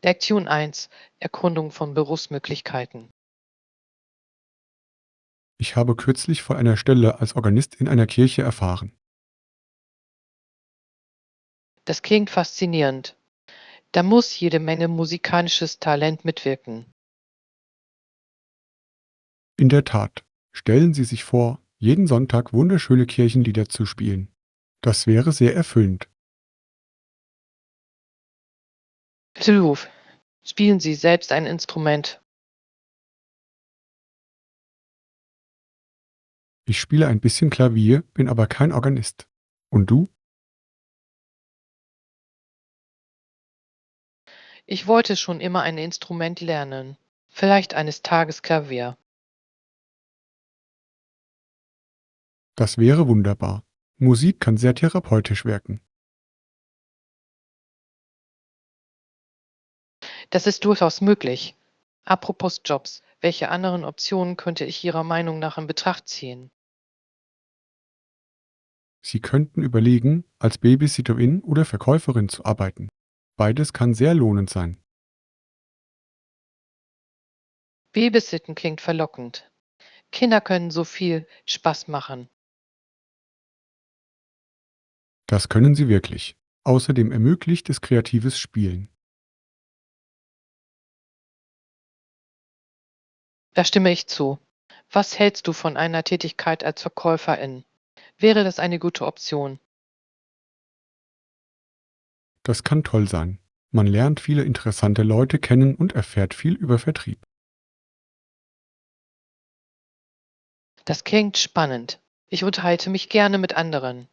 Lektion 1: Erkundung von Berufsmöglichkeiten. Ich habe kürzlich von einer Stelle als Organist in einer Kirche erfahren. Das klingt faszinierend. Da muss jede Menge musikalisches Talent mitwirken. In der Tat, stellen Sie sich vor, jeden Sonntag wunderschöne Kirchenlieder zu spielen. Das wäre sehr erfüllend. Ruf, spielen Sie selbst ein Instrument. Ich spiele ein bisschen Klavier, bin aber kein Organist. Und du? Ich wollte schon immer ein Instrument lernen. Vielleicht eines Tages Klavier. Das wäre wunderbar. Musik kann sehr therapeutisch wirken. Das ist durchaus möglich. Apropos Jobs, welche anderen Optionen könnte ich Ihrer Meinung nach in Betracht ziehen? Sie könnten überlegen, als Babysitterin oder Verkäuferin zu arbeiten. Beides kann sehr lohnend sein. Babysitten klingt verlockend. Kinder können so viel Spaß machen. Das können sie wirklich. Außerdem ermöglicht es kreatives Spielen. Da stimme ich zu. Was hältst du von einer Tätigkeit als Verkäuferin? Wäre das eine gute Option? Das kann toll sein. Man lernt viele interessante Leute kennen und erfährt viel über Vertrieb. Das klingt spannend. Ich unterhalte mich gerne mit anderen.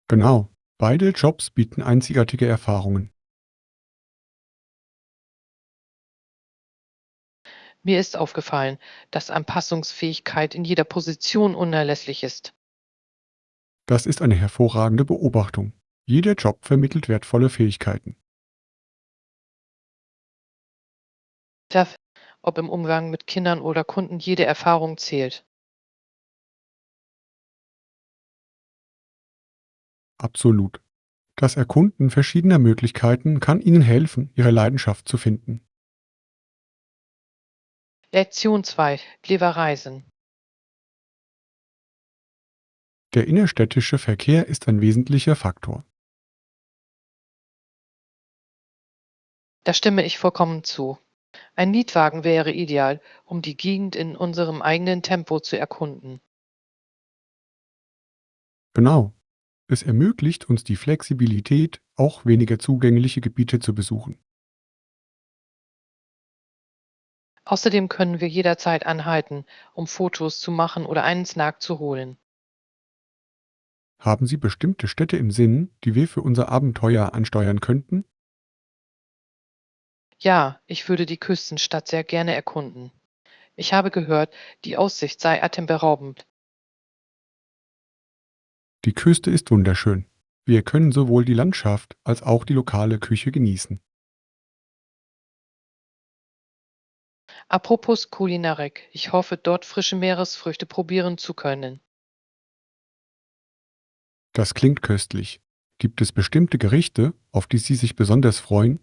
Genau, beide Jobs bieten einzigartige Erfahrungen. Mir ist aufgefallen, dass Anpassungsfähigkeit in jeder Position unerlässlich ist. Das ist eine hervorragende Beobachtung. Jeder Job vermittelt wertvolle Fähigkeiten. Darf, ob im Umgang mit Kindern oder Kunden, jede Erfahrung zählt. Absolut. Das Erkunden verschiedener Möglichkeiten kann Ihnen helfen, Ihre Leidenschaft zu finden. Lektion 2: Clever reisen. Der innerstädtische Verkehr ist ein wesentlicher Faktor. Da stimme ich vollkommen zu. Ein Mietwagen wäre ideal, um die Gegend in unserem eigenen Tempo zu erkunden. Genau. Es ermöglicht uns die Flexibilität, auch weniger zugängliche Gebiete zu besuchen. Außerdem können wir jederzeit anhalten, um Fotos zu machen oder einen Snack zu holen. Haben Sie bestimmte Städte im Sinn, die wir für unser Abenteuer ansteuern könnten? Ja, ich würde die Küstenstadt sehr gerne erkunden. Ich habe gehört, die Aussicht sei atemberaubend. Die Küste ist wunderschön. Wir können sowohl die Landschaft als auch die lokale Küche genießen. Apropos Kulinarik, ich hoffe, dort frische Meeresfrüchte probieren zu können. Das klingt köstlich. Gibt es bestimmte Gerichte, auf die Sie sich besonders freuen?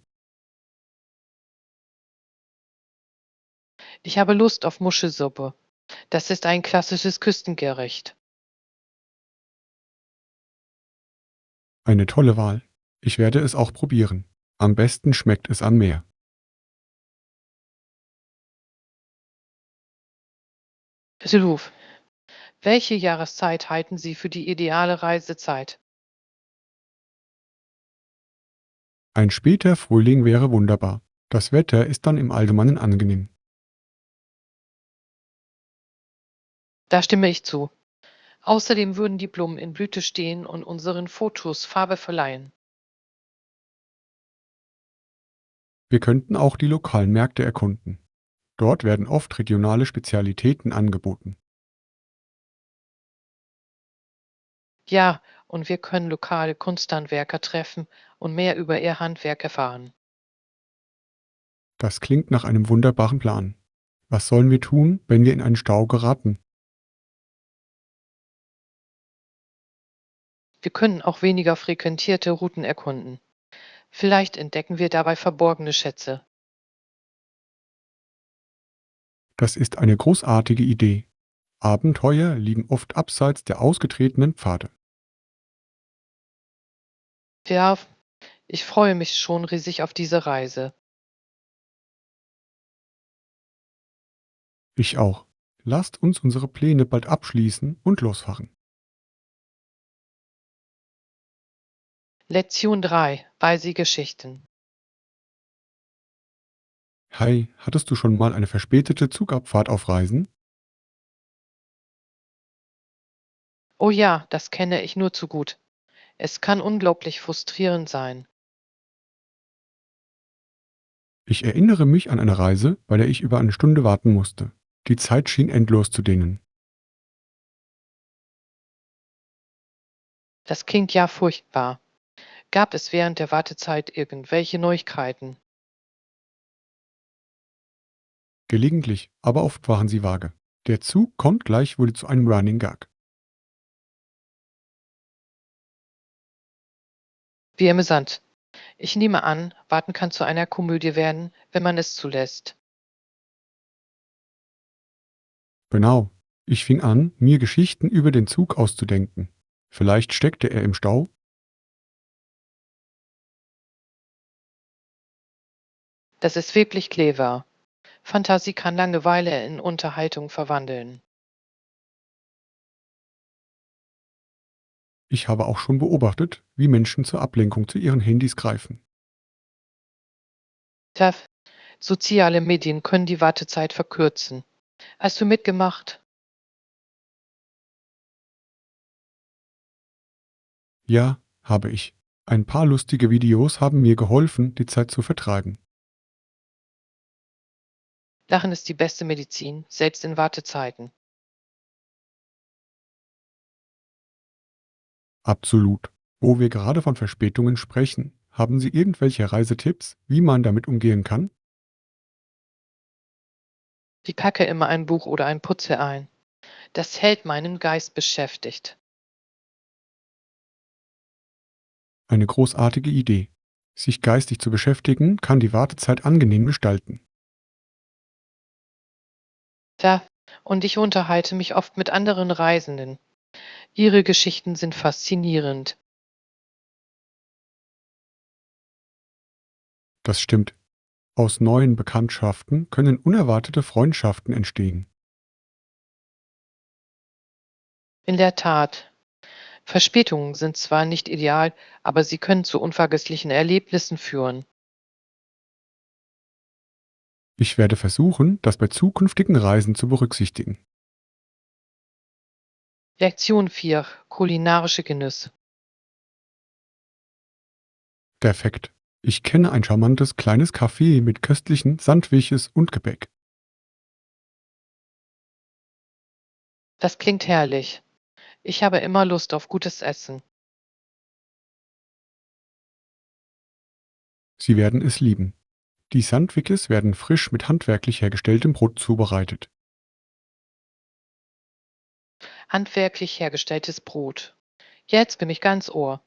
Ich habe Lust auf Muschelsuppe. Das ist ein klassisches Küstengericht. Eine tolle Wahl. Ich werde es auch probieren. Am besten schmeckt es am Meer. Ruf, welche Jahreszeit halten Sie für die ideale Reisezeit? Ein später Frühling wäre wunderbar. Das Wetter ist dann im Allgemeinen angenehm. Da stimme ich zu. Außerdem würden die Blumen in Blüte stehen und unseren Fotos Farbe verleihen. Wir könnten auch die lokalen Märkte erkunden. Dort werden oft regionale Spezialitäten angeboten. Ja, und wir können lokale Kunsthandwerker treffen und mehr über ihr Handwerk erfahren. Das klingt nach einem wunderbaren Plan. Was sollen wir tun, wenn wir in einen Stau geraten? Wir können auch weniger frequentierte Routen erkunden. Vielleicht entdecken wir dabei verborgene Schätze. Das ist eine großartige Idee. Abenteuer liegen oft abseits der ausgetretenen Pfade. Ja, ich freue mich schon riesig auf diese Reise. Ich auch. Lasst uns unsere Pläne bald abschließen und losfahren. Lektion 3: Weise Geschichten. Hi, hattest du schon mal eine verspätete Zugabfahrt auf Reisen? Oh ja, das kenne ich nur zu gut. Es kann unglaublich frustrierend sein. Ich erinnere mich an eine Reise, bei der ich über eine Stunde warten musste. Die Zeit schien endlos zu dehnen. Das klingt ja furchtbar. Gab es während der Wartezeit irgendwelche Neuigkeiten? Gelegentlich, aber oft waren sie vage. Der Zug kommt gleich wurde zu einem Running Gag. Wie amüsant. Ich nehme an, Warten kann zu einer Komödie werden, wenn man es zulässt. Genau. Ich fing an, mir Geschichten über den Zug auszudenken. Vielleicht steckte er im Stau. Das ist wirklich clever. Fantasie kann Langeweile in Unterhaltung verwandeln. Ich habe auch schon beobachtet, wie Menschen zur Ablenkung zu ihren Handys greifen. Tja, soziale Medien können die Wartezeit verkürzen. Hast du mitgemacht? Ja, habe ich. Ein paar lustige Videos haben mir geholfen, die Zeit zu vertreiben. Lachen ist die beste Medizin, selbst in Wartezeiten. Absolut. Wo wir gerade von Verspätungen sprechen, haben Sie irgendwelche Reisetipps, wie man damit umgehen kann? Ich packe immer ein Buch oder ein Putze ein. Das hält meinen Geist beschäftigt. Eine großartige Idee. Sich geistig zu beschäftigen, kann die Wartezeit angenehm gestalten. Tja, und ich unterhalte mich oft mit anderen Reisenden. Ihre Geschichten sind faszinierend. Das stimmt. Aus neuen Bekanntschaften können unerwartete Freundschaften entstehen. In der Tat, Verspätungen sind zwar nicht ideal, aber sie können zu unvergesslichen Erlebnissen führen. Ich werde versuchen, das bei zukünftigen Reisen zu berücksichtigen. Lektion 4: Kulinarische Genüsse. Perfekt. Ich kenne ein charmantes kleines Café mit köstlichen Sandwiches und Gebäck. Das klingt herrlich. Ich habe immer Lust auf gutes Essen. Sie werden es lieben. Die Sandwiches werden frisch mit handwerklich hergestelltem Brot zubereitet. Handwerklich hergestelltes Brot. Jetzt bin ich ganz Ohr.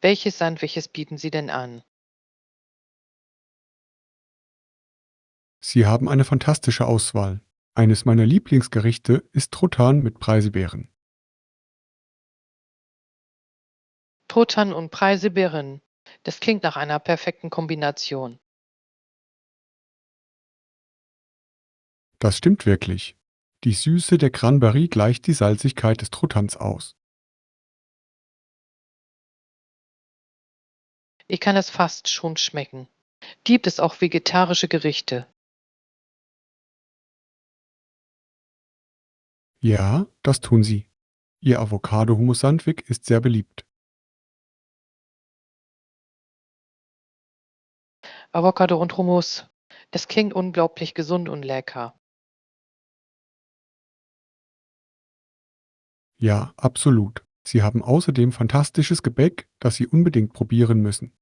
Welches Sandwiches bieten Sie denn an? Sie haben eine fantastische Auswahl. Eines meiner Lieblingsgerichte ist Truthahn mit Preiselbeeren. Truthahn und Preiselbeeren. Das klingt nach einer perfekten Kombination. Das stimmt wirklich. Die Süße der Cranberry gleicht die Salzigkeit des Truthahns aus. Ich kann es fast schon schmecken. Gibt es auch vegetarische Gerichte? Ja, das tun sie. Ihr Avocado-Hummus-Sandwich ist sehr beliebt. Avocado und Hummus. Das klingt unglaublich gesund und lecker. Ja, absolut. Sie haben außerdem fantastisches Gebäck, das Sie unbedingt probieren müssen.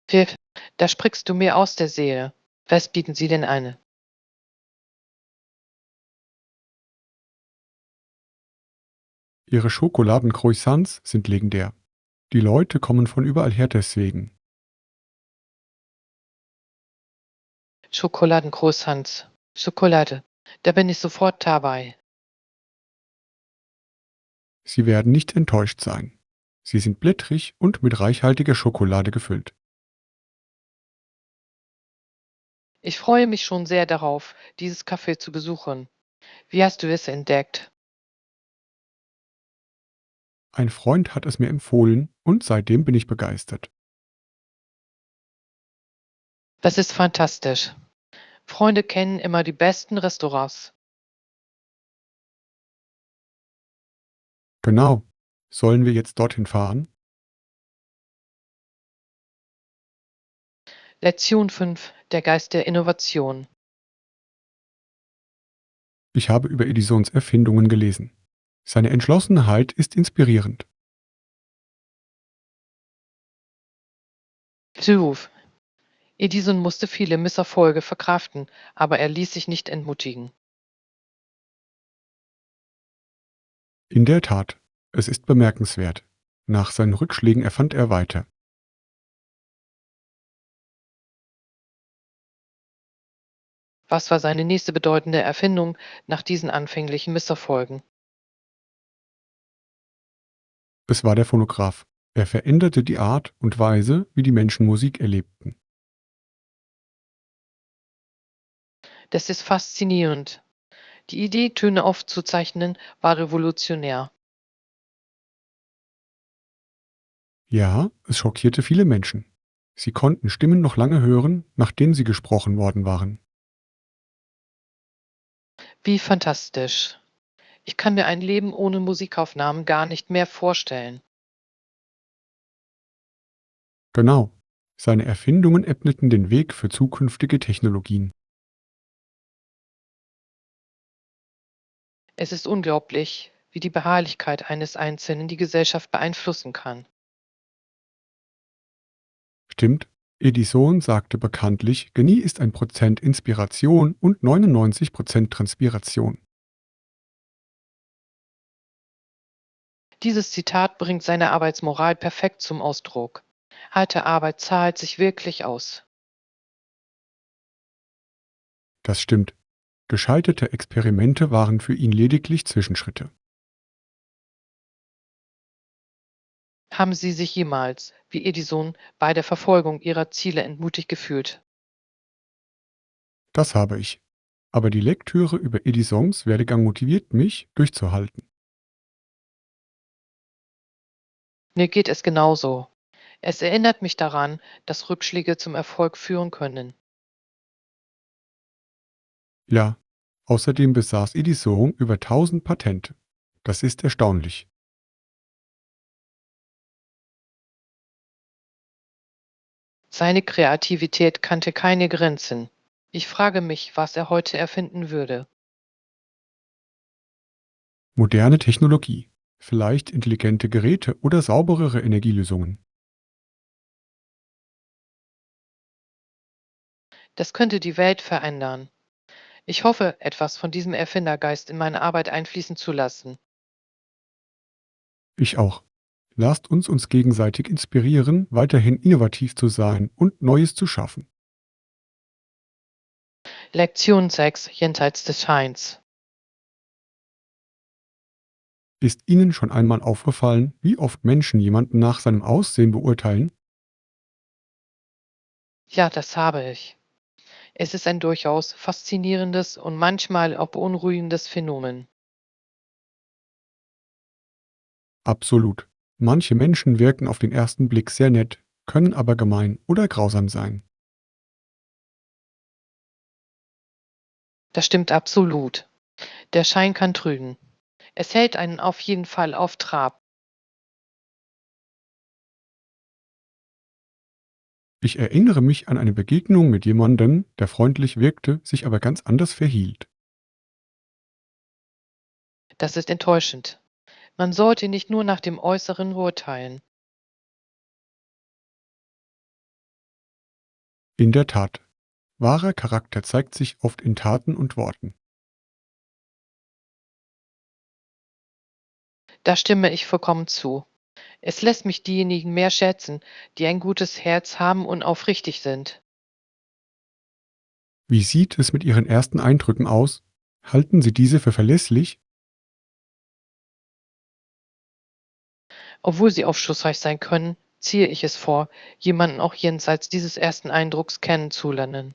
Pfiff, da sprichst du mir aus der Seele. Was bieten Sie denn an? Ihre Schokoladencroissants sind legendär. Die Leute kommen von überall her deswegen. Schokoladencroissants. Schokolade. Da bin ich sofort dabei. Sie werden nicht enttäuscht sein. Sie sind blättrig und mit reichhaltiger Schokolade gefüllt. Ich freue mich schon sehr darauf, dieses Café zu besuchen. Wie hast du es entdeckt? Ein Freund hat es mir empfohlen und seitdem bin ich begeistert. Das ist fantastisch. Freunde kennen immer die besten Restaurants. Genau. Sollen wir jetzt dorthin fahren? Lektion 5: Der Geist der Innovation. Ich habe über Edisons Erfindungen gelesen. Seine Entschlossenheit ist inspirierend. Proof. Edison musste viele Misserfolge verkraften, aber er ließ sich nicht entmutigen. In der Tat, es ist bemerkenswert. Nach seinen Rückschlägen erfand er weiter. Was war seine nächste bedeutende Erfindung nach diesen anfänglichen Misserfolgen? Es war der Phonograph. Er veränderte die Art und Weise, wie die Menschen Musik erlebten. Das ist faszinierend. Die Idee, Töne aufzuzeichnen, war revolutionär. Ja, es schockierte viele Menschen. Sie konnten Stimmen noch lange hören, nachdem sie gesprochen worden waren. Wie fantastisch. Ich kann mir ein Leben ohne Musikaufnahmen gar nicht mehr vorstellen. Genau. Seine Erfindungen ebneten den Weg für zukünftige Technologien. Es ist unglaublich, wie die Beharrlichkeit eines Einzelnen die Gesellschaft beeinflussen kann. Stimmt? Edison sagte bekanntlich, Genie ist 1% Inspiration und 99% Transpiration. Dieses Zitat bringt seine Arbeitsmoral perfekt zum Ausdruck. Harte Arbeit zahlt sich wirklich aus. Das stimmt. Gescheiterte Experimente waren für ihn lediglich Zwischenschritte. Haben Sie sich jemals, wie Edison, bei der Verfolgung Ihrer Ziele entmutigt gefühlt? Das habe ich. Aber die Lektüre über Edisons Werdegang motiviert mich, durchzuhalten. Mir geht es genauso. Es erinnert mich daran, dass Rückschläge zum Erfolg führen können. Ja, außerdem besaß Edison über 1000 Patente. Das ist erstaunlich. Seine Kreativität kannte keine Grenzen. Ich frage mich, was er heute erfinden würde. Moderne Technologie. Vielleicht intelligente Geräte oder sauberere Energielösungen. Das könnte die Welt verändern. Ich hoffe, etwas von diesem Erfindergeist in meine Arbeit einfließen zu lassen. Ich auch. Lasst uns gegenseitig inspirieren, weiterhin innovativ zu sein und Neues zu schaffen. Lektion 6: Jenseits des Scheins. Ist Ihnen schon einmal aufgefallen, wie oft Menschen jemanden nach seinem Aussehen beurteilen? Ja, das habe ich. Es ist ein durchaus faszinierendes und manchmal auch beunruhigendes Phänomen. Absolut. Manche Menschen wirken auf den ersten Blick sehr nett, können aber gemein oder grausam sein. Das stimmt absolut. Der Schein kann trügen. Es hält einen auf jeden Fall auf Trab. Ich erinnere mich an eine Begegnung mit jemandem, der freundlich wirkte, sich aber ganz anders verhielt. Das ist enttäuschend. Man sollte nicht nur nach dem Äußeren urteilen. In der Tat, wahrer Charakter zeigt sich oft in Taten und Worten. Da stimme ich vollkommen zu. Es lässt mich diejenigen mehr schätzen, die ein gutes Herz haben und aufrichtig sind. Wie sieht es mit Ihren ersten Eindrücken aus? Halten Sie diese für verlässlich? Obwohl sie aufschlussreich sein können, ziehe ich es vor, jemanden auch jenseits dieses ersten Eindrucks kennenzulernen.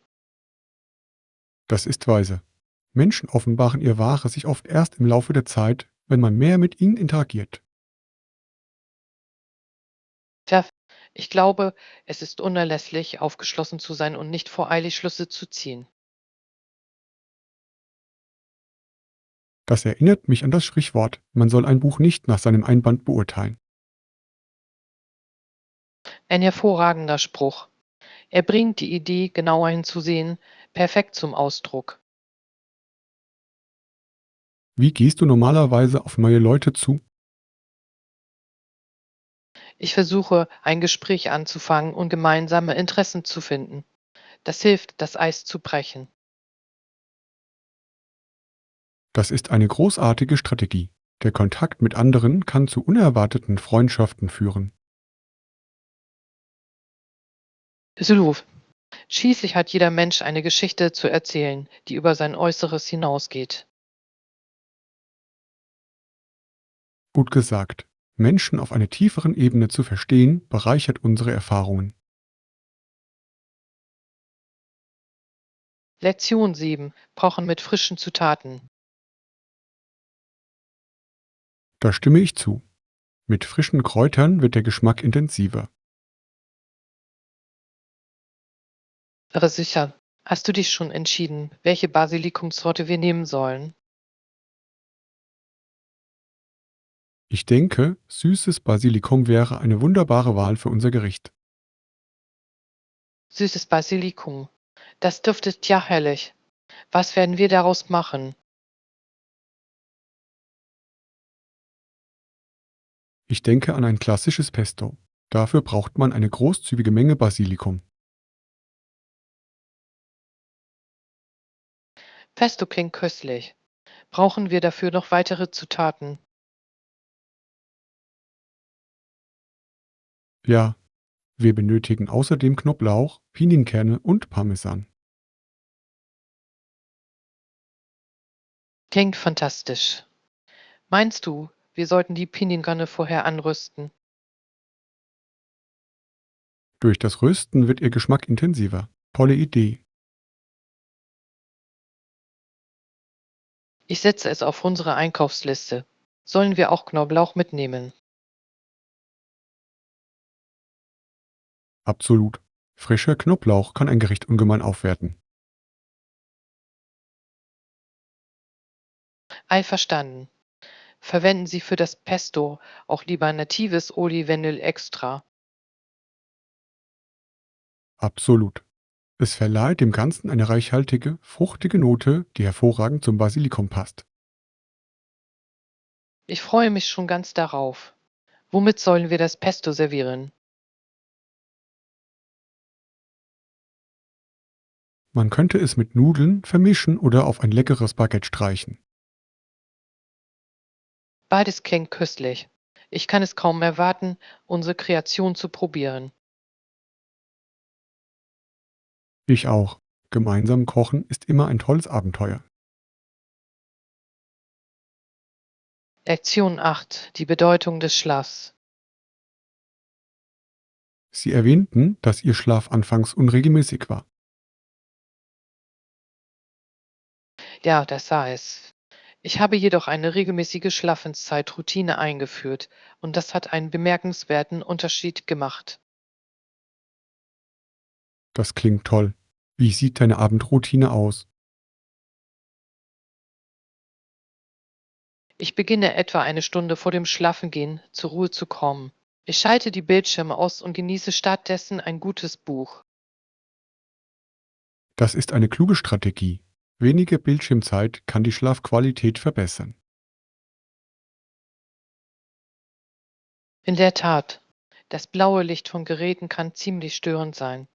Das ist weise. Menschen offenbaren ihr Wahres sich oft erst im Laufe der Zeit, wenn man mehr mit ihnen interagiert. Tja, ich glaube, es ist unerlässlich, aufgeschlossen zu sein und nicht voreilig Schlüsse zu ziehen. Das erinnert mich an das Sprichwort, man soll ein Buch nicht nach seinem Einband beurteilen. Ein hervorragender Spruch. Er bringt die Idee, genauer hinzusehen, perfekt zum Ausdruck. Wie gehst du normalerweise auf neue Leute zu? Ich versuche, ein Gespräch anzufangen und gemeinsame Interessen zu finden. Das hilft, das Eis zu brechen. Das ist eine großartige Strategie. Der Kontakt mit anderen kann zu unerwarteten Freundschaften führen. So, schließlich hat jeder Mensch eine Geschichte zu erzählen, die über sein Äußeres hinausgeht. Gut gesagt. Menschen auf einer tieferen Ebene zu verstehen, bereichert unsere Erfahrungen. Lektion 7. Kochen mit frischen Zutaten. Da stimme ich zu. Mit frischen Kräutern wird der Geschmack intensiver. Aber sicher, hast du dich schon entschieden, welche Basilikumsorte wir nehmen sollen? Ich denke, süßes Basilikum wäre eine wunderbare Wahl für unser Gericht. Süßes Basilikum. Das duftet ja herrlich. Was werden wir daraus machen? Ich denke an ein klassisches Pesto. Dafür braucht man eine großzügige Menge Basilikum. Pesto klingt köstlich. Brauchen wir dafür noch weitere Zutaten? Ja, wir benötigen außerdem Knoblauch, Pinienkerne und Parmesan. Klingt fantastisch. Meinst du, wir sollten die Pinienkerne vorher anrüsten? Durch das Rösten wird ihr Geschmack intensiver. Tolle Idee. Ich setze es auf unsere Einkaufsliste. Sollen wir auch Knoblauch mitnehmen? Absolut. Frischer Knoblauch kann ein Gericht ungemein aufwerten. Einverstanden. Verwenden Sie für das Pesto auch lieber natives Olivenöl extra. Absolut. Es verleiht dem Ganzen eine reichhaltige, fruchtige Note, die hervorragend zum Basilikum passt. Ich freue mich schon ganz darauf. Womit sollen wir das Pesto servieren? Man könnte es mit Nudeln vermischen oder auf ein leckeres Baguette streichen. Beides klingt köstlich. Ich kann es kaum erwarten, unsere Kreation zu probieren. Ich auch. Gemeinsam kochen ist immer ein tolles Abenteuer. Lektion 8. Die Bedeutung des Schlafs. Sie erwähnten, dass Ihr Schlaf anfangs unregelmäßig war. Ja, das sah es. Ich habe jedoch eine regelmäßige Schlafenszeitroutine eingeführt und das hat einen bemerkenswerten Unterschied gemacht. Das klingt toll. Wie sieht deine Abendroutine aus? Ich beginne etwa eine Stunde vor dem Schlafengehen zur Ruhe zu kommen. Ich schalte die Bildschirme aus und genieße stattdessen ein gutes Buch. Das ist eine kluge Strategie. Weniger Bildschirmzeit kann die Schlafqualität verbessern. In der Tat, das blaue Licht von Geräten kann ziemlich störend sein.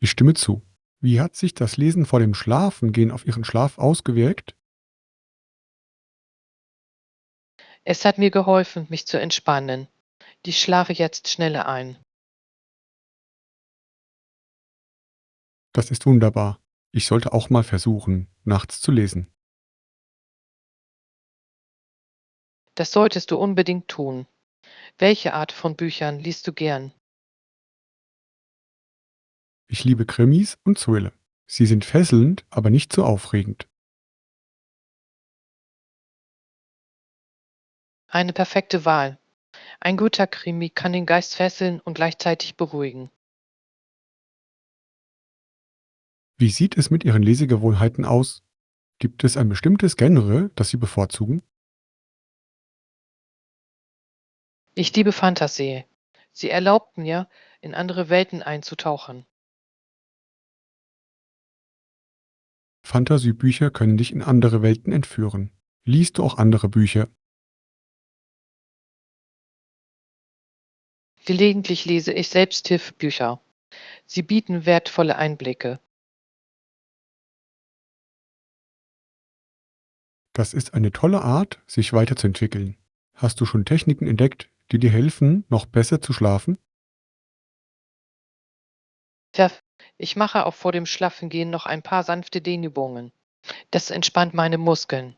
Ich stimme zu. Wie hat sich das Lesen vor dem Schlafengehen auf Ihren Schlaf ausgewirkt? Es hat mir geholfen, mich zu entspannen. Ich schlafe jetzt schneller ein. Das ist wunderbar. Ich sollte auch mal versuchen, nachts zu lesen. Das solltest du unbedingt tun. Welche Art von Büchern liest du gern? Ich liebe Krimis und Thriller. Sie sind fesselnd, aber nicht so aufregend. Eine perfekte Wahl. Ein guter Krimi kann den Geist fesseln und gleichzeitig beruhigen. Wie sieht es mit Ihren Lesegewohnheiten aus? Gibt es ein bestimmtes Genre, das Sie bevorzugen? Ich liebe Fantasy. Sie erlaubt mir, in andere Welten einzutauchen. Fantasy-Bücher können dich in andere Welten entführen. Liest du auch andere Bücher? Gelegentlich lese ich Selbsthilfebücher. Sie bieten wertvolle Einblicke. Das ist eine tolle Art, sich weiterzuentwickeln. Hast du schon Techniken entdeckt, die dir helfen, noch besser zu schlafen? Tja, ich mache auch vor dem Schlafengehen noch ein paar sanfte Dehnübungen. Das entspannt meine Muskeln.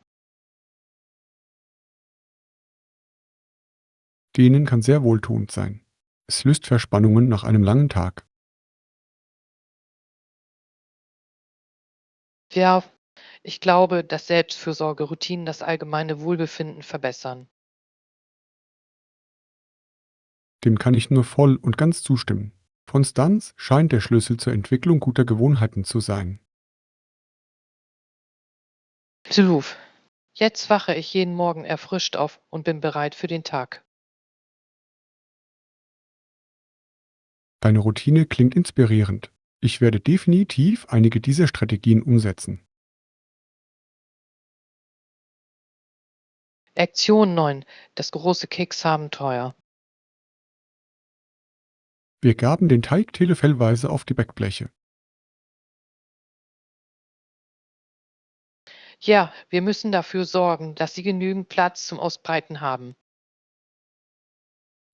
Dehnen kann sehr wohltuend sein. Es löst Verspannungen nach einem langen Tag. Ja, ich glaube, dass Selbstfürsorgeroutinen das allgemeine Wohlbefinden verbessern. Dem kann ich nur voll und ganz zustimmen. Konstanz scheint der Schlüssel zur Entwicklung guter Gewohnheiten zu sein. Absolut. Jetzt wache ich jeden Morgen erfrischt auf und bin bereit für den Tag. Deine Routine klingt inspirierend. Ich werde definitiv einige dieser Strategien umsetzen. Lektion 9: Das große Keksabenteuer. Wir gaben den Teig telefellweise auf die Backbleche. Ja, wir müssen dafür sorgen, dass sie genügend Platz zum Ausbreiten haben.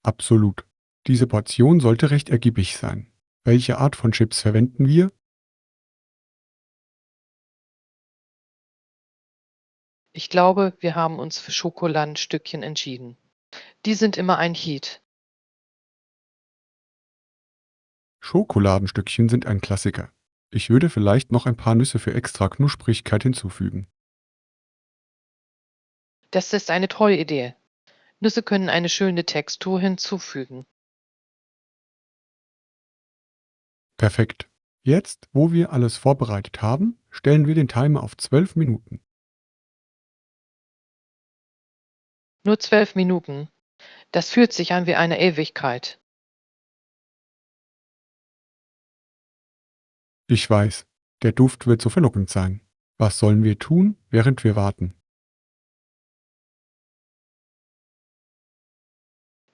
Absolut. Diese Portion sollte recht ergiebig sein. Welche Art von Chips verwenden wir? Ich glaube, wir haben uns für Schokoladenstückchen entschieden. Die sind immer ein Heat. Schokoladenstückchen sind ein Klassiker. Ich würde vielleicht noch ein paar Nüsse für extra Knusprigkeit hinzufügen. Das ist eine tolle Idee. Nüsse können eine schöne Textur hinzufügen. Perfekt. Jetzt, wo wir alles vorbereitet haben, stellen wir den Timer auf 12 Minuten. Nur 12 Minuten. Das fühlt sich an wie eine Ewigkeit. Ich weiß, der Duft wird so verlockend sein. Was sollen wir tun, während wir warten?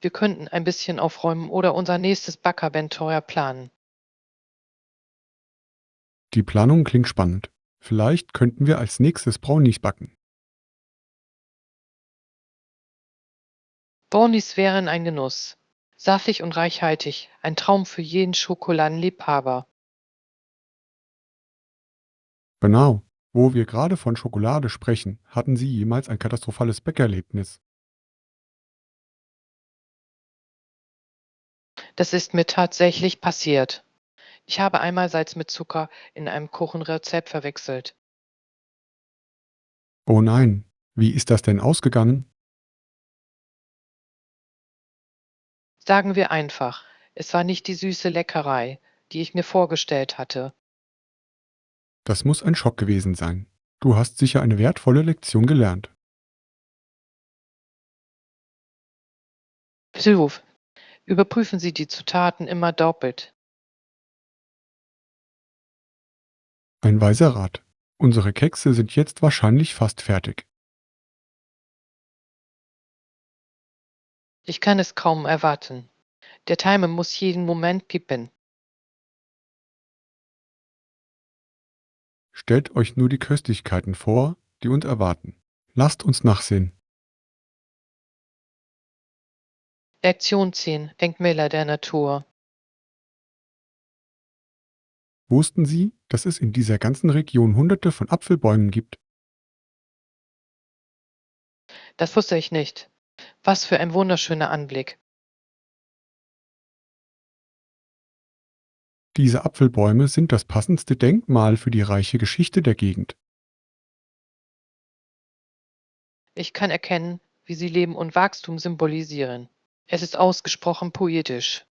Wir könnten ein bisschen aufräumen oder unser nächstes Backerabenteuer planen. Die Planung klingt spannend. Vielleicht könnten wir als nächstes Brownies backen. Brownies wären ein Genuss. Saftig und reichhaltig, ein Traum für jeden Schokoladenliebhaber. Genau. Wo wir gerade von Schokolade sprechen, hatten Sie jemals ein katastrophales Bäckerlebnis? Das ist mir tatsächlich passiert. Ich habe einmal Salz mit Zucker in einem Kuchenrezept verwechselt. Oh nein. Wie ist das denn ausgegangen? Sagen wir einfach, es war nicht die süße Leckerei, die ich mir vorgestellt hatte. Das muss ein Schock gewesen sein. Du hast sicher eine wertvolle Lektion gelernt. Prüf. Überprüfen Sie die Zutaten immer doppelt. Ein weiser Rat. Unsere Kekse sind jetzt wahrscheinlich fast fertig. Ich kann es kaum erwarten. Der Timer muss jeden Moment piepen. Stellt euch nur die Köstlichkeiten vor, die uns erwarten. Lasst uns nachsehen. Lektion 10. Denkmäler der Natur. Wussten Sie, dass es in dieser ganzen Region Hunderte von Apfelbäumen gibt? Das wusste ich nicht. Was für ein wunderschöner Anblick. Diese Apfelbäume sind das passendste Denkmal für die reiche Geschichte der Gegend. Ich kann erkennen, wie sie Leben und Wachstum symbolisieren. Es ist ausgesprochen poetisch.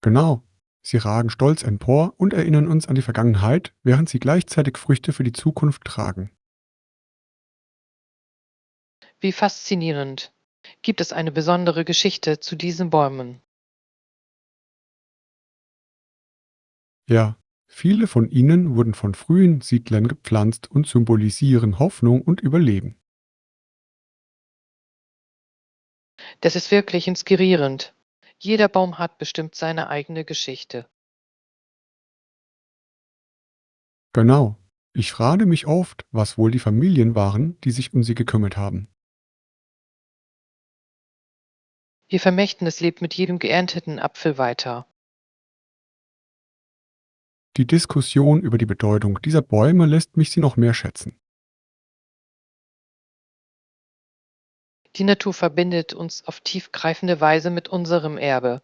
Genau. Sie ragen stolz empor und erinnern uns an die Vergangenheit, während sie gleichzeitig Früchte für die Zukunft tragen. Wie faszinierend. Gibt es eine besondere Geschichte zu diesen Bäumen? Ja, viele von ihnen wurden von frühen Siedlern gepflanzt und symbolisieren Hoffnung und Überleben. Das ist wirklich inspirierend. Jeder Baum hat bestimmt seine eigene Geschichte. Genau. Ich frage mich oft, was wohl die Familien waren, die sich um sie gekümmert haben. Ihr Vermächtnis lebt mit jedem geernteten Apfel weiter. Die Diskussion über die Bedeutung dieser Bäume lässt mich sie noch mehr schätzen. Die Natur verbindet uns auf tiefgreifende Weise mit unserem Erbe.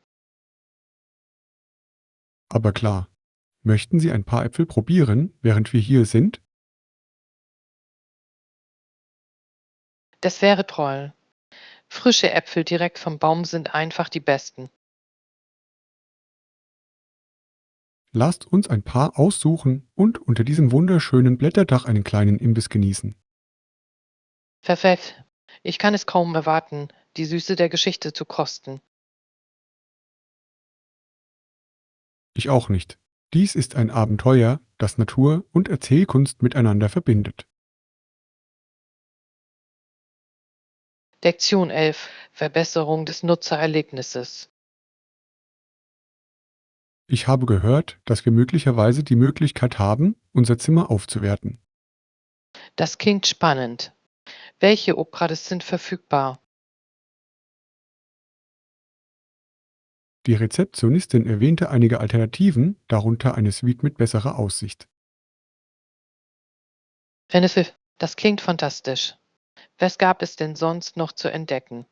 Aber klar, möchten Sie ein paar Äpfel probieren, während wir hier sind? Das wäre toll. Frische Äpfel direkt vom Baum sind einfach die besten. Lasst uns ein paar aussuchen und unter diesem wunderschönen Blätterdach einen kleinen Imbiss genießen. Perfekt. Ich kann es kaum erwarten, die Süße der Geschichte zu kosten. Ich auch nicht. Dies ist ein Abenteuer, das Natur und Erzählkunst miteinander verbindet. Lektion 11. Verbesserung des Nutzererlebnisses. Ich habe gehört, dass wir möglicherweise die Möglichkeit haben, unser Zimmer aufzuwerten. Das klingt spannend. Welche Upgrades sind verfügbar? Die Rezeptionistin erwähnte einige Alternativen, darunter eine Suite mit besserer Aussicht. Das klingt fantastisch. Was gab es denn sonst noch zu entdecken?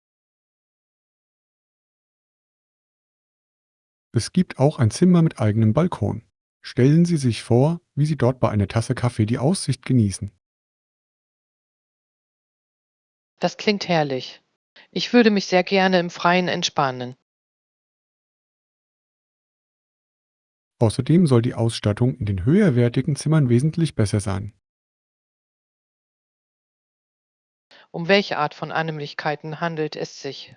Es gibt auch ein Zimmer mit eigenem Balkon. Stellen Sie sich vor, wie Sie dort bei einer Tasse Kaffee die Aussicht genießen. Das klingt herrlich. Ich würde mich sehr gerne im Freien entspannen. Außerdem soll die Ausstattung in den höherwertigen Zimmern wesentlich besser sein. Um welche Art von Annehmlichkeiten handelt es sich?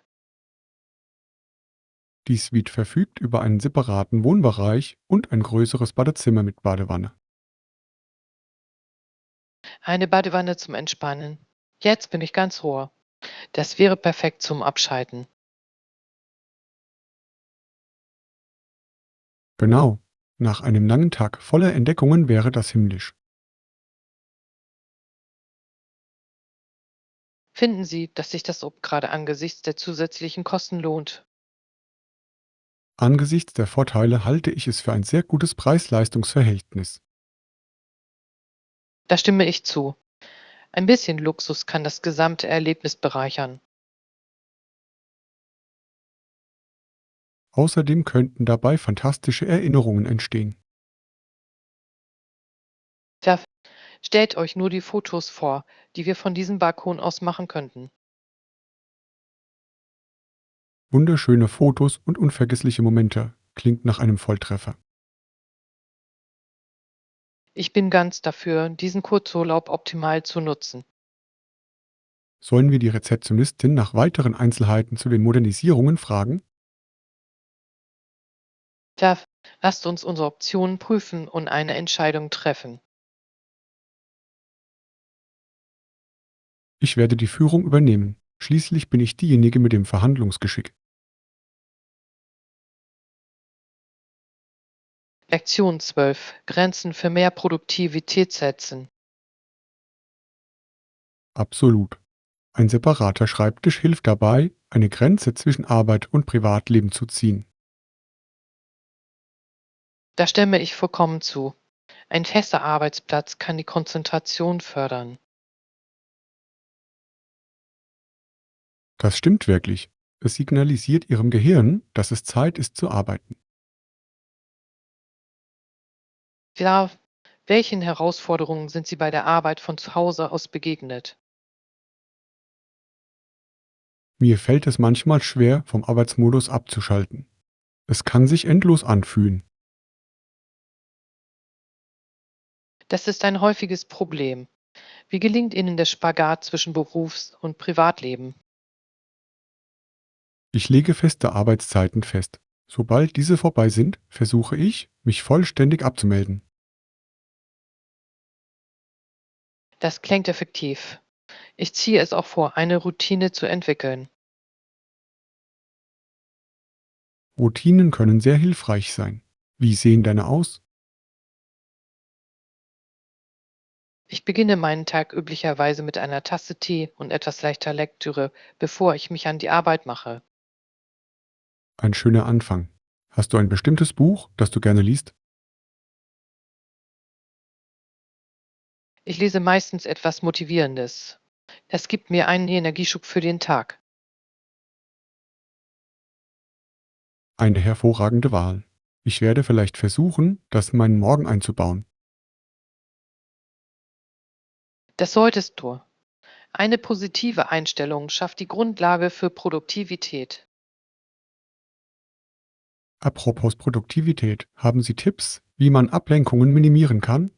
Die Suite verfügt über einen separaten Wohnbereich und ein größeres Badezimmer mit Badewanne. Eine Badewanne zum Entspannen. Jetzt bin ich ganz Ohr. Das wäre perfekt zum Abschalten. Genau. Nach einem langen Tag voller Entdeckungen wäre das himmlisch. Finden Sie, dass sich das Ob gerade angesichts der zusätzlichen Kosten lohnt? Angesichts der Vorteile halte ich es für ein sehr gutes Preis-Leistungs-Verhältnis. Da stimme ich zu. Ein bisschen Luxus kann das gesamte Erlebnis bereichern. Außerdem könnten dabei fantastische Erinnerungen entstehen. Tja, stellt euch nur die Fotos vor, die wir von diesem Balkon aus machen könnten. Wunderschöne Fotos und unvergessliche Momente. Klingt nach einem Volltreffer. Ich bin ganz dafür, diesen Kurzurlaub optimal zu nutzen. Sollen wir die Rezeptionistin nach weiteren Einzelheiten zu den Modernisierungen fragen? Tja, lasst uns unsere Optionen prüfen und eine Entscheidung treffen. Ich werde die Führung übernehmen. Schließlich bin ich diejenige mit dem Verhandlungsgeschick. Lektion 12. Grenzen für mehr Produktivität setzen. Absolut. Ein separater Schreibtisch hilft dabei, eine Grenze zwischen Arbeit und Privatleben zu ziehen. Da stimme ich vollkommen zu. Ein fester Arbeitsplatz kann die Konzentration fördern. Das stimmt wirklich. Es signalisiert Ihrem Gehirn, dass es Zeit ist zu arbeiten. Ja, welchen Herausforderungen sind Sie bei der Arbeit von zu Hause aus begegnet? Mir fällt es manchmal schwer, vom Arbeitsmodus abzuschalten. Es kann sich endlos anfühlen. Das ist ein häufiges Problem. Wie gelingt Ihnen der Spagat zwischen Berufs- und Privatleben? Ich lege feste Arbeitszeiten fest. Sobald diese vorbei sind, versuche ich, mich vollständig abzumelden. Das klingt effektiv. Ich ziehe es auch vor, eine Routine zu entwickeln. Routinen können sehr hilfreich sein. Wie sehen deine aus? Ich beginne meinen Tag üblicherweise mit einer Tasse Tee und etwas leichter Lektüre, bevor ich mich an die Arbeit mache. Ein schöner Anfang. Hast du ein bestimmtes Buch, das du gerne liest? Ich lese meistens etwas Motivierendes. Das gibt mir einen Energieschub für den Tag. Eine hervorragende Wahl. Ich werde vielleicht versuchen, das in meinen Morgen einzubauen. Das solltest du. Eine positive Einstellung schafft die Grundlage für Produktivität. Apropos Produktivität, haben Sie Tipps, wie man Ablenkungen minimieren kann?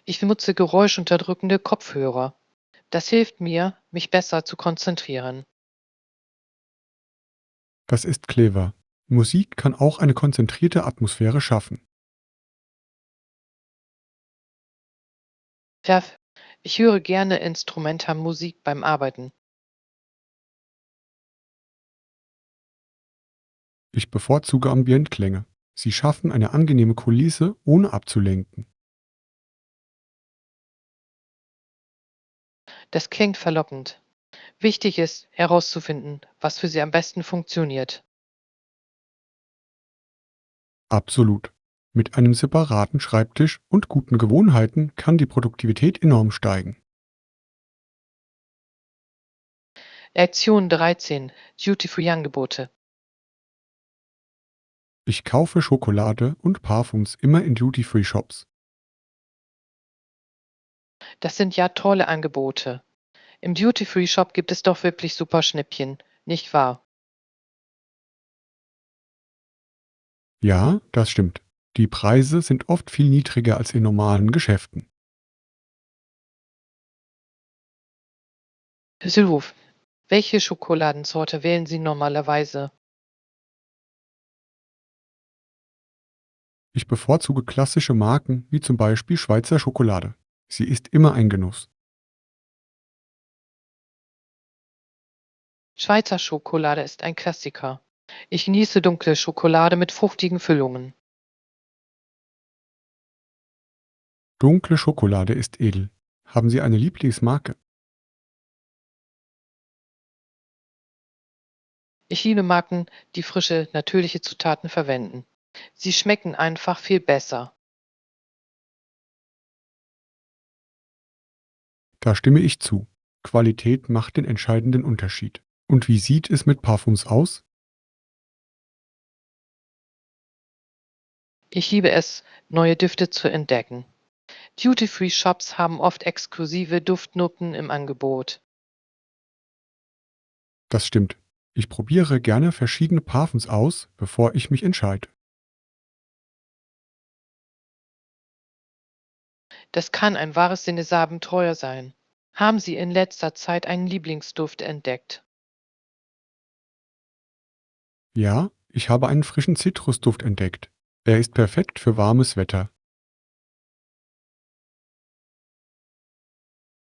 Ich nutze geräuschunterdrückende Kopfhörer. Das hilft mir, mich besser zu konzentrieren. Das ist clever. Musik kann auch eine konzentrierte Atmosphäre schaffen. Ja, ich höre gerne Instrumentalmusik beim Arbeiten. Ich bevorzuge Ambientklänge. Sie schaffen eine angenehme Kulisse, ohne abzulenken. Das klingt verlockend. Wichtig ist, herauszufinden, was für Sie am besten funktioniert. Absolut. Mit einem separaten Schreibtisch und guten Gewohnheiten kann die Produktivität enorm steigen. Lektion 13. Duty-Free-Angebote. Ich kaufe Schokolade und Parfüms immer in Duty-Free-Shops. Das sind ja tolle Angebote. Im Duty-Free-Shop gibt es doch wirklich super Schnäppchen, nicht wahr? Ja, das stimmt. Die Preise sind oft viel niedriger als in normalen Geschäften. So, welche Schokoladensorte wählen Sie normalerweise? Ich bevorzuge klassische Marken wie zum Beispiel Schweizer Schokolade. Sie ist immer ein Genuss. Schweizer Schokolade ist ein Klassiker. Ich genieße dunkle Schokolade mit fruchtigen Füllungen. Dunkle Schokolade ist edel. Haben Sie eine Lieblingsmarke? Ich liebe Marken, die frische, natürliche Zutaten verwenden. Sie schmecken einfach viel besser. Da stimme ich zu. Qualität macht den entscheidenden Unterschied. Und wie sieht es mit Parfüms aus? Ich liebe es, neue Düfte zu entdecken. Duty-Free-Shops haben oft exklusive Duftnoten im Angebot. Das stimmt. Ich probiere gerne verschiedene Parfüms aus, bevor ich mich entscheide. Das kann ein wahres Sinnesabenteuer sein. Haben Sie in letzter Zeit einen Lieblingsduft entdeckt? Ja, ich habe einen frischen Zitrusduft entdeckt. Er ist perfekt für warmes Wetter.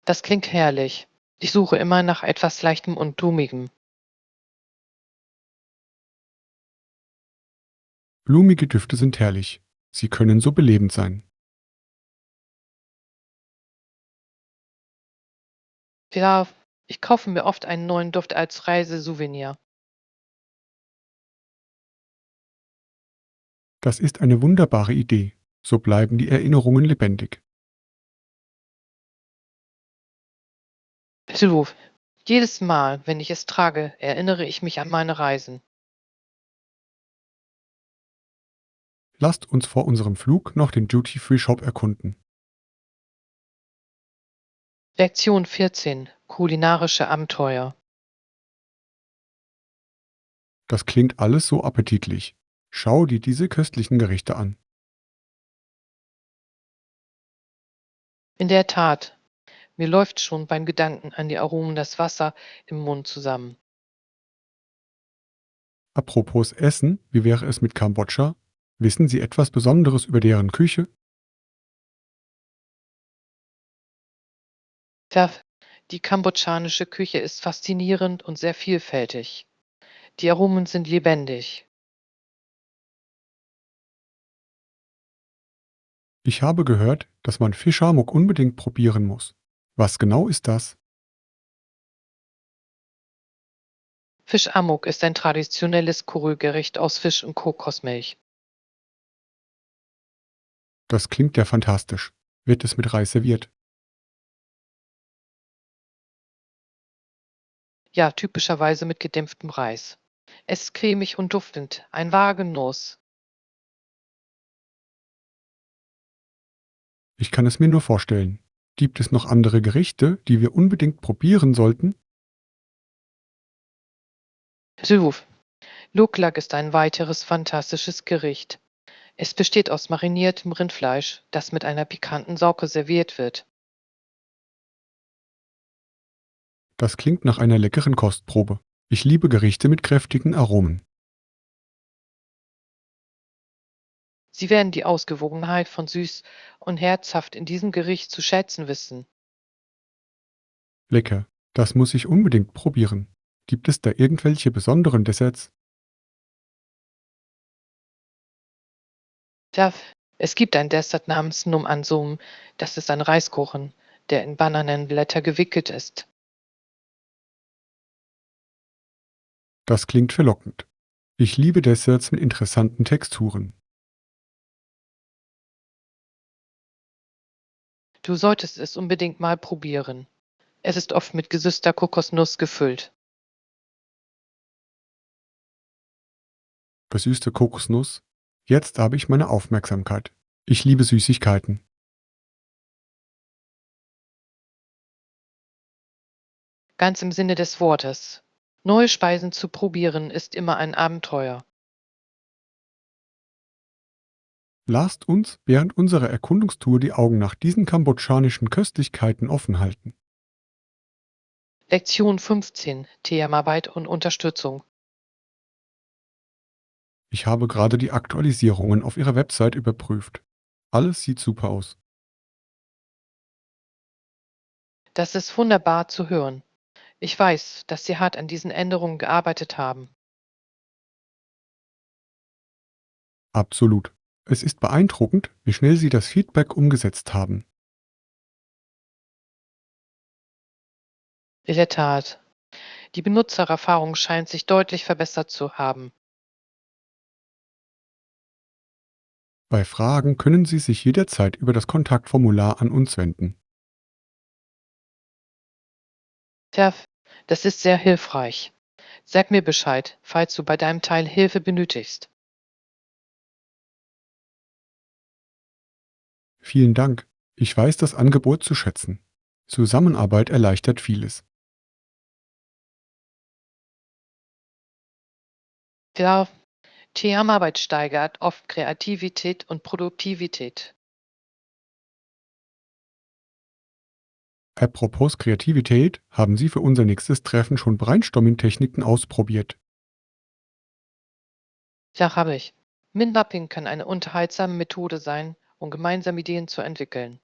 Das klingt herrlich. Ich suche immer nach etwas Leichtem und Blumigem. Blumige Düfte sind herrlich. Sie können so belebend sein. Ja, ich kaufe mir oft einen neuen Duft als Reisesouvenir. Das ist eine wunderbare Idee. So bleiben die Erinnerungen lebendig. Du, jedes Mal, wenn ich es trage, erinnere ich mich an meine Reisen. Lasst uns vor unserem Flug noch den Duty-Free-Shop erkunden. Lektion 14. Kulinarische Abenteuer. Das klingt alles so appetitlich. Schau dir diese köstlichen Gerichte an. In der Tat, mir läuft schon beim Gedanken an die Aromen das Wasser im Mund zusammen. Apropos Essen, wie wäre es mit Kambodscha? Wissen Sie etwas Besonderes über deren Küche? Ja, die kambodschanische Küche ist faszinierend und sehr vielfältig. Die Aromen sind lebendig. Ich habe gehört, dass man Fischamok unbedingt probieren muss. Was genau ist das? Fisch Amok ist ein traditionelles Kohlgericht aus Fisch und Kokosmilch. Das klingt ja fantastisch. Wird es mit Reis serviert? Ja, typischerweise mit gedämpftem Reis. Es ist cremig und duftend, ein wahrer Genuss. Ich kann es mir nur vorstellen. Gibt es noch andere Gerichte, die wir unbedingt probieren sollten? Suf. Luklak ist ein weiteres fantastisches Gericht. Es besteht aus mariniertem Rindfleisch, das mit einer pikanten Sauce serviert wird. Das klingt nach einer leckeren Kostprobe. Ich liebe Gerichte mit kräftigen Aromen. Sie werden die Ausgewogenheit von süß und herzhaft in diesem Gericht zu schätzen wissen. Lecker. Das muss ich unbedingt probieren. Gibt es da irgendwelche besonderen Desserts? Ja, es gibt ein Dessert namens Num Ansum. Das ist ein Reiskuchen, der in Bananenblätter gewickelt ist. Das klingt verlockend. Ich liebe Desserts mit interessanten Texturen. Du solltest es unbedingt mal probieren. Es ist oft mit gesüßter Kokosnuss gefüllt. Gesüßte Kokosnuss. Jetzt habe ich meine Aufmerksamkeit. Ich liebe Süßigkeiten. Ganz im Sinne des Wortes. Neue Speisen zu probieren ist immer ein Abenteuer. Lasst uns während unserer Erkundungstour die Augen nach diesen kambodschanischen Köstlichkeiten offen halten. Lektion 15. Teamarbeit und Unterstützung. Ich habe gerade die Aktualisierungen auf Ihrer Website überprüft. Alles sieht super aus. Das ist wunderbar zu hören. Ich weiß, dass Sie hart an diesen Änderungen gearbeitet haben. Absolut. Es ist beeindruckend, wie schnell Sie das Feedback umgesetzt haben. In der Tat. Die Benutzererfahrung scheint sich deutlich verbessert zu haben. Bei Fragen können Sie sich jederzeit über das Kontaktformular an uns wenden. Tja, das ist sehr hilfreich. Sag mir Bescheid, falls du bei deinem Teil Hilfe benötigst. Vielen Dank. Ich weiß das Angebot zu schätzen. Zusammenarbeit erleichtert vieles. Ja, Teamarbeit steigert oft Kreativität und Produktivität. Apropos Kreativität, haben Sie für unser nächstes Treffen schon Brainstorming-Techniken ausprobiert? Ja, habe ich. Min-Mapping kann eine unterhaltsame Methode sein, um gemeinsam Ideen zu entwickeln.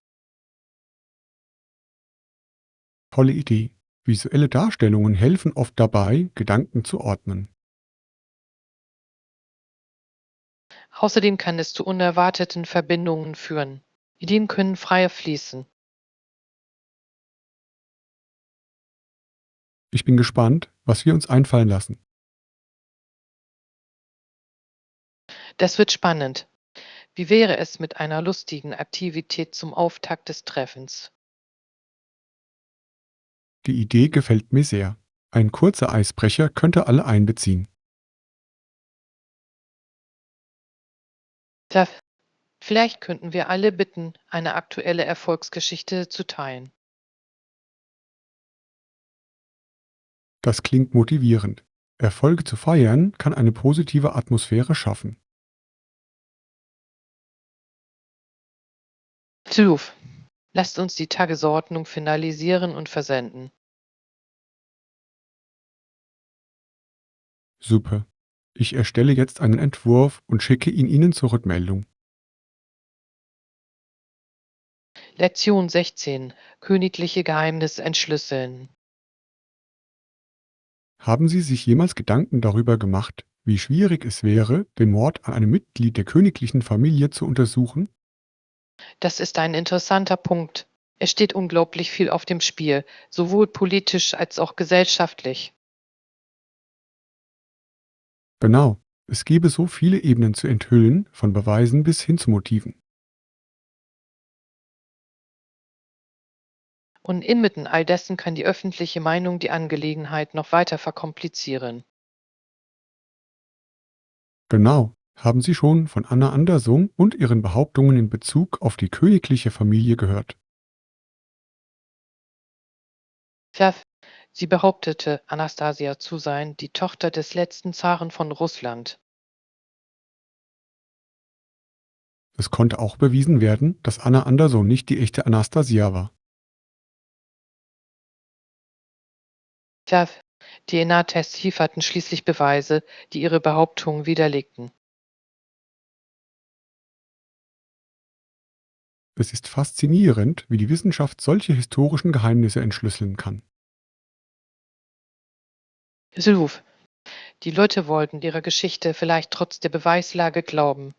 Tolle Idee. Visuelle Darstellungen helfen oft dabei, Gedanken zu ordnen. Außerdem kann es zu unerwarteten Verbindungen führen. Ideen können freier fließen. Ich bin gespannt, was wir uns einfallen lassen. Das wird spannend. Wie wäre es mit einer lustigen Aktivität zum Auftakt des Treffens? Die Idee gefällt mir sehr. Ein kurzer Eisbrecher könnte alle einbeziehen. Da, vielleicht könnten wir alle bitten, eine aktuelle Erfolgsgeschichte zu teilen. Das klingt motivierend. Erfolge zu feiern kann eine positive Atmosphäre schaffen. Zuf, lasst uns die Tagesordnung finalisieren und versenden. Super. Ich erstelle jetzt einen Entwurf und schicke ihn Ihnen zur Rückmeldung. Lektion 16. Königliche Geheimnis entschlüsseln. Haben Sie sich jemals Gedanken darüber gemacht, wie schwierig es wäre, den Mord an einem Mitglied der königlichen Familie zu untersuchen? Das ist ein interessanter Punkt. Es steht unglaublich viel auf dem Spiel, sowohl politisch als auch gesellschaftlich. Genau. Es gäbe so viele Ebenen zu enthüllen, von Beweisen bis hin zu Motiven. Und inmitten all dessen kann die öffentliche Meinung die Angelegenheit noch weiter verkomplizieren. Genau. Haben Sie schon von Anna Andersung und ihren Behauptungen in Bezug auf die königliche Familie gehört? Tja, sie behauptete, Anastasia zu sein, die Tochter des letzten Zaren von Russland. Es konnte auch bewiesen werden, dass Anna Andersson nicht die echte Anastasia war. Tja, DNA-Tests lieferten schließlich Beweise, die ihre Behauptungen widerlegten. Es ist faszinierend, wie die Wissenschaft solche historischen Geheimnisse entschlüsseln kann. Sylvuf, die Leute wollten ihrer Geschichte vielleicht trotz der Beweislage glauben.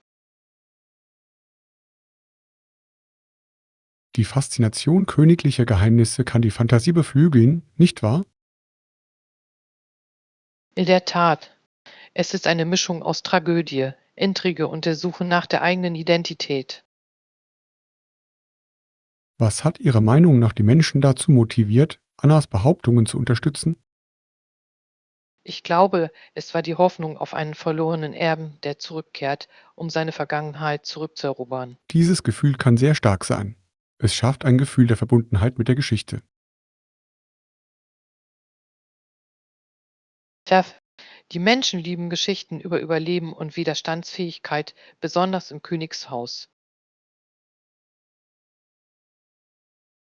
Die Faszination königlicher Geheimnisse kann die Fantasie beflügeln, nicht wahr? In der Tat, es ist eine Mischung aus Tragödie, Intrige und der Suche nach der eigenen Identität. Was hat Ihrer Meinung nach die Menschen dazu motiviert, Annas Behauptungen zu unterstützen? Ich glaube, es war die Hoffnung auf einen verlorenen Erben, der zurückkehrt, um seine Vergangenheit zurückzuerobern. Dieses Gefühl kann sehr stark sein. Es schafft ein Gefühl der Verbundenheit mit der Geschichte. Tja, die Menschen lieben Geschichten über Überleben und Widerstandsfähigkeit, besonders im Königshaus.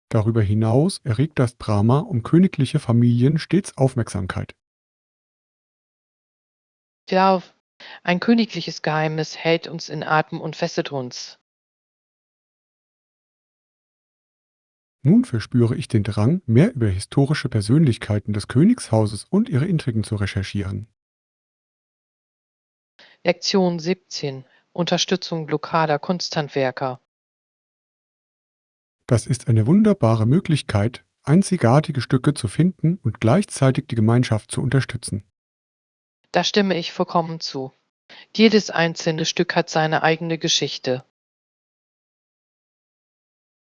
Darüber hinaus erregt das Drama um königliche Familien stets Aufmerksamkeit. Tja, ein königliches Geheimnis hält uns in Atem und fesselt uns. Nun verspüre ich den Drang, mehr über historische Persönlichkeiten des Königshauses und ihre Intrigen zu recherchieren. Lektion 17. Unterstützung lokaler Kunsthandwerker. Das ist eine wunderbare Möglichkeit, einzigartige Stücke zu finden und gleichzeitig die Gemeinschaft zu unterstützen. Da stimme ich vollkommen zu. Jedes einzelne Stück hat seine eigene Geschichte.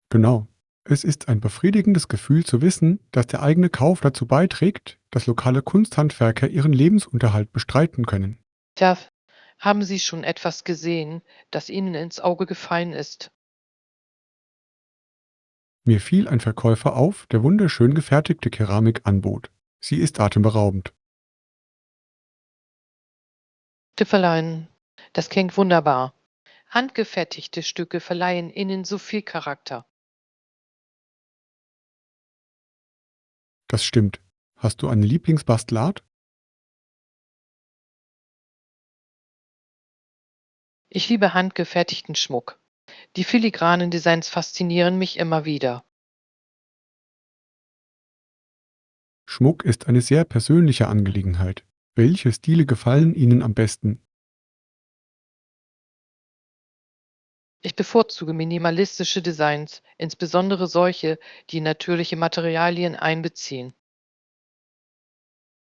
Genau. Es ist ein befriedigendes Gefühl zu wissen, dass der eigene Kauf dazu beiträgt, dass lokale Kunsthandwerker ihren Lebensunterhalt bestreiten können. Tja, haben Sie schon etwas gesehen, das Ihnen ins Auge gefallen ist? Mir fiel ein Verkäufer auf, der wunderschön gefertigte Keramik anbot. Sie ist atemberaubend. Stifferlein, das klingt wunderbar. Handgefertigte Stücke verleihen ihnen so viel Charakter. Das stimmt. Hast du eine Lieblingsbastelart? Ich liebe handgefertigten Schmuck. Die filigranen Designs faszinieren mich immer wieder. Schmuck ist eine sehr persönliche Angelegenheit. Welche Stile gefallen Ihnen am besten? Ich bevorzuge minimalistische Designs, insbesondere solche, die natürliche Materialien einbeziehen.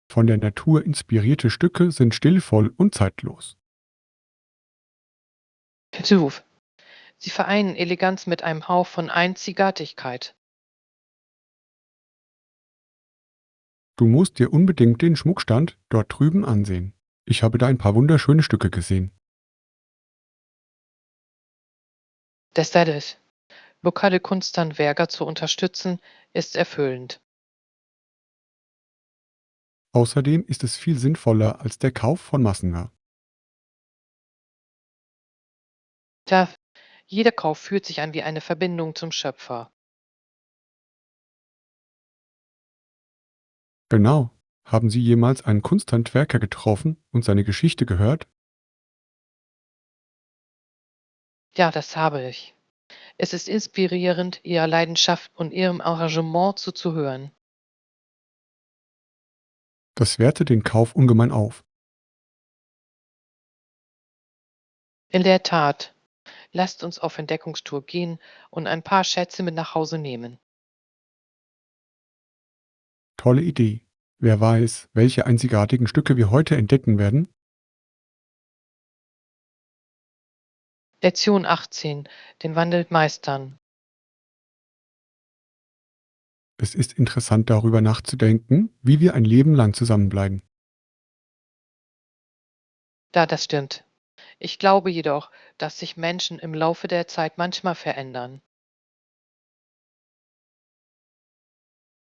Von der Natur inspirierte Stücke sind stilvoll und zeitlos. Hinzu. Sie vereinen Eleganz mit einem Hauch von Einzigartigkeit. Du musst dir unbedingt den Schmuckstand dort drüben ansehen. Ich habe da ein paar wunderschöne Stücke gesehen. Das ist lokale Kunsthandwerker zu unterstützen, ist erfüllend. Außerdem ist es viel sinnvoller als der Kauf von Massenware. Da jeder Kauf fühlt sich an wie eine Verbindung zum Schöpfer. Genau. Haben Sie jemals einen Kunsthandwerker getroffen und seine Geschichte gehört? Ja, das habe ich. Es ist inspirierend, ihrer Leidenschaft und ihrem Engagement zuzuhören. Das wertet den Kauf ungemein auf. In der Tat, lasst uns auf Entdeckungstour gehen und ein paar Schätze mit nach Hause nehmen. Tolle Idee. Wer weiß, welche einzigartigen Stücke wir heute entdecken werden? Lektion 18. Den Wandel meistern. Es ist interessant darüber nachzudenken, wie wir ein Leben lang zusammenbleiben. Da, das stimmt. Ich glaube jedoch, dass sich Menschen im Laufe der Zeit manchmal verändern.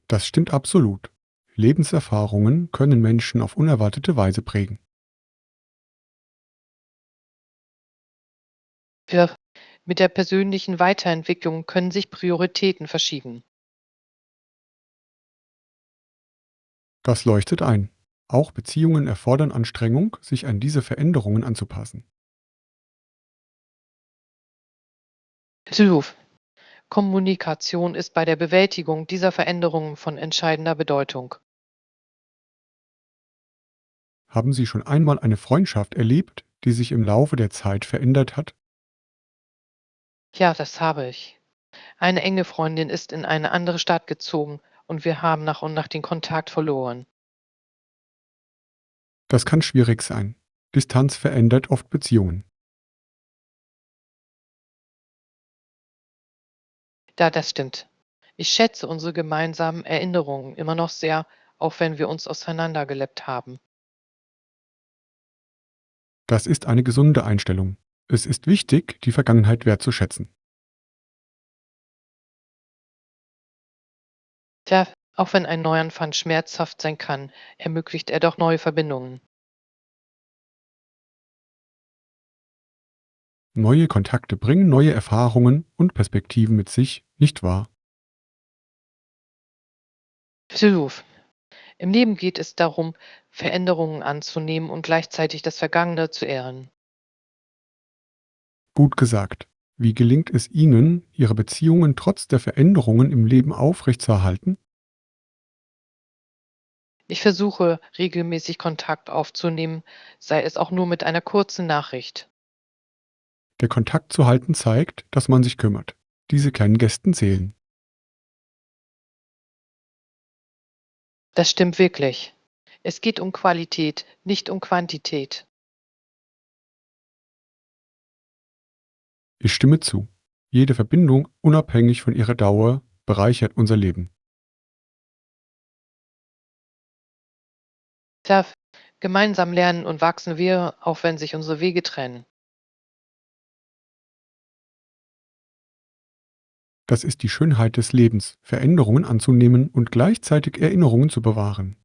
Das stimmt absolut. Lebenserfahrungen können Menschen auf unerwartete Weise prägen. Wir, mit der persönlichen Weiterentwicklung können sich Prioritäten verschieben. Das leuchtet ein. Auch Beziehungen erfordern Anstrengung, sich an diese Veränderungen anzupassen. Zuruf. Kommunikation ist bei der Bewältigung dieser Veränderungen von entscheidender Bedeutung. Haben Sie schon einmal eine Freundschaft erlebt, die sich im Laufe der Zeit verändert hat? Ja, das habe ich. Eine enge Freundin ist in eine andere Stadt gezogen und wir haben nach und nach den Kontakt verloren. Das kann schwierig sein. Distanz verändert oft Beziehungen. Da, das stimmt. Ich schätze unsere gemeinsamen Erinnerungen immer noch sehr, auch wenn wir uns auseinandergelebt haben. Das ist eine gesunde Einstellung. Es ist wichtig, die Vergangenheit wertzuschätzen. Tja, auch wenn ein Neuanfang schmerzhaft sein kann, ermöglicht er doch neue Verbindungen. Neue Kontakte bringen neue Erfahrungen und Perspektiven mit sich, nicht wahr? Philosoph. Im Leben geht es darum, Veränderungen anzunehmen und gleichzeitig das Vergangene zu ehren. Gut gesagt. Wie gelingt es Ihnen, Ihre Beziehungen trotz der Veränderungen im Leben aufrechtzuerhalten? Ich versuche regelmäßig Kontakt aufzunehmen, sei es auch nur mit einer kurzen Nachricht. Der Kontakt zu halten zeigt, dass man sich kümmert. Diese kleinen Gesten zählen. Das stimmt wirklich. Es geht um Qualität, nicht um Quantität. Ich stimme zu. Jede Verbindung, unabhängig von ihrer Dauer, bereichert unser Leben. Tja, gemeinsam lernen und wachsen wir, auch wenn sich unsere Wege trennen. Das ist die Schönheit des Lebens, Veränderungen anzunehmen und gleichzeitig Erinnerungen zu bewahren.